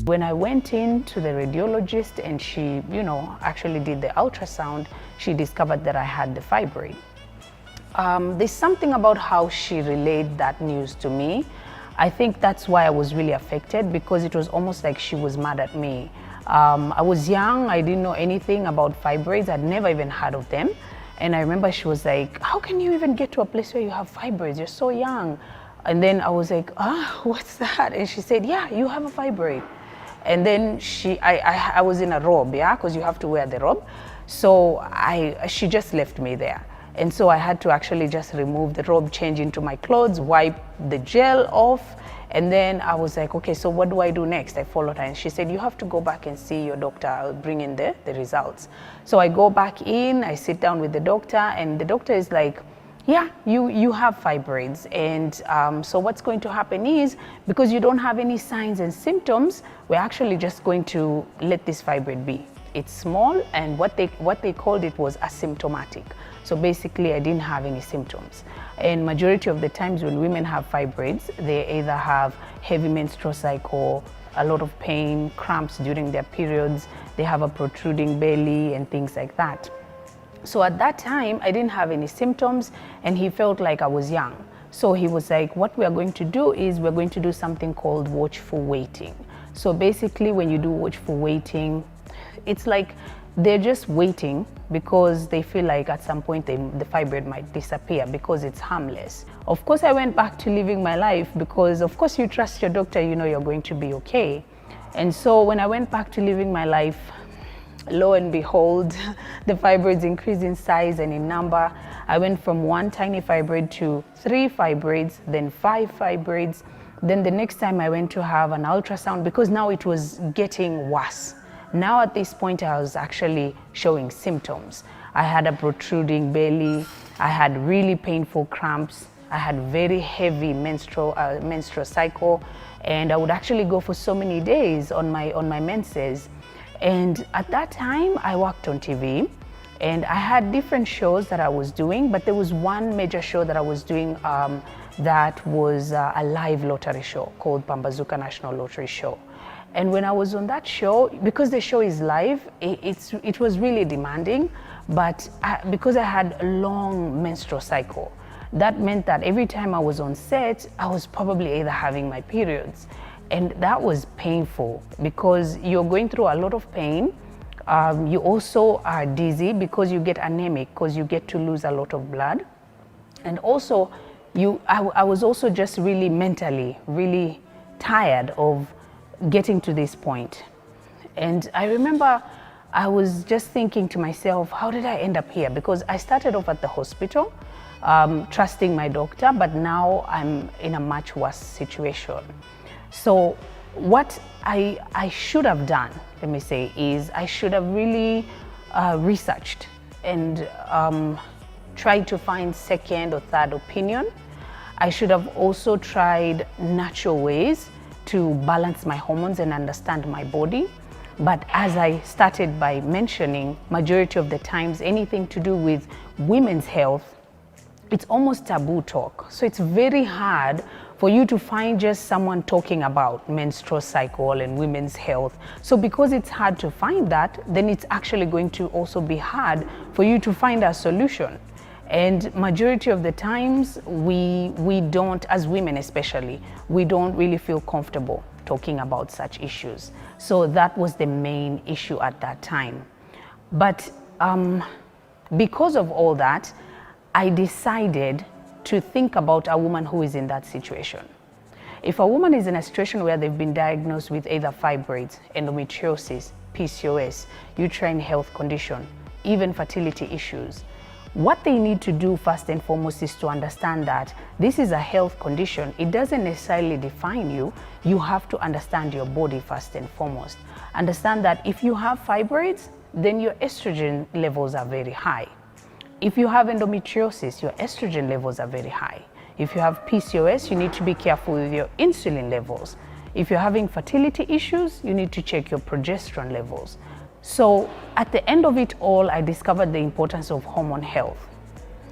When I went in to the radiologist and she, actually did the ultrasound, she discovered that I had the fibroid. There's something about how she relayed that news to me. I think that's why I was really affected, because it was almost like she was mad at me. I was young, I didn't know anything about fibroids, I'd never even heard of them. And I remember she was like, how can you even get to a place where you have fibroids? You're so young. And then I was like, what's that? And she said, yeah, you have a fibroid. And then I was in a robe, yeah, because you have to wear the robe. So she just left me there. And so I had to actually just remove the robe, change into my clothes, wipe the gel off. And then I was like, okay, so what do I do next? I followed her and she said, you have to go back and see your doctor. I'll bring in the results. So I go back in, I sit down with the doctor, and the doctor is like, yeah, you have fibroids. And so what's going to happen is, because you don't have any signs and symptoms, we're actually just going to let this fibroid be. It's small, and what they called it was asymptomatic. So basically I didn't have any symptoms. And majority of the times when women have fibroids, they either have heavy menstrual cycle, a lot of pain, cramps during their periods, they have a protruding belly and things like that. So at that time, I didn't have any symptoms, and he felt like I was young. So he was like, what we are going to do is we're going to do something called watchful waiting. So basically when you do watchful waiting, it's like they're just waiting because they feel like at some point the fibroid might disappear because it's harmless. Of course, I went back to living my life because of course you trust your doctor, you know you're going to be okay. And so when I went back to living my life, lo and behold, the fibroids increased in size and in number. I went from one tiny fibroid to 3 fibroids, then 5 fibroids. Then the next time I went to have an ultrasound, because now it was getting worse. Now at this point I was actually showing symptoms. I had a protruding belly, I had really painful cramps, I had very heavy menstrual cycle, and I would actually go for so many days on my menses. And at that time I worked on TV, and I had different shows that I was doing, but there was one major show that I was doing that was a live lottery show called Pambazuka National Lottery Show. And when I was on that show, because the show is live, it was really demanding, but because I had a long menstrual cycle, that meant that every time I was on set, I was probably either having my periods. And that was painful because you're going through a lot of pain. You also are dizzy because you get anemic, because you get to lose a lot of blood. And also, I was also just really mentally, really tired of getting to this point. And I remember I was just thinking to myself, how did I end up here? Because I started off at the hospital, trusting my doctor, but now I'm in a much worse situation. So what I should have done, let me say, is I should have really researched and tried to find second or third opinion. I should have also tried natural ways to balance my hormones and understand my body. But as I started by mentioning, majority of the times, anything to do with women's health, it's almost taboo talk. So it's very hard for you to find just someone talking about menstrual cycle and women's health. So because it's hard to find that, then it's actually going to also be hard for you to find a solution. And majority of the times, we don't, as women especially, we don't really feel comfortable talking about such issues. So that was the main issue at that time. But because of all that, I decided to think about a woman who is in that situation. If a woman is in a situation where they've been diagnosed with either fibroids, endometriosis, PCOS, uterine health condition, even fertility issues, what they need to do first and foremost is to understand that this is a health condition. It doesn't necessarily define you. You have to understand your body first and foremost. Understand that if you have fibroids, then your estrogen levels are very high. If you have endometriosis, your estrogen levels are very high. If you have PCOS, you need to be careful with your insulin levels. If you're having fertility issues, you need to check your progesterone levels. So at the end of it all, I discovered the importance of hormone health.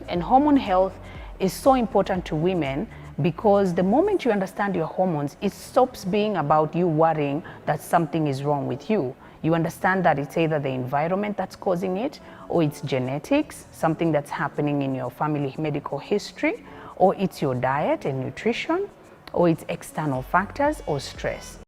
And hormone health is so important to women Because the moment you understand your hormones, it stops being about you worrying that something is wrong with you. You understand that it's either the environment that's causing it, or it's genetics, something that's happening in your family medical history, or it's your diet and nutrition, or it's external factors or stress.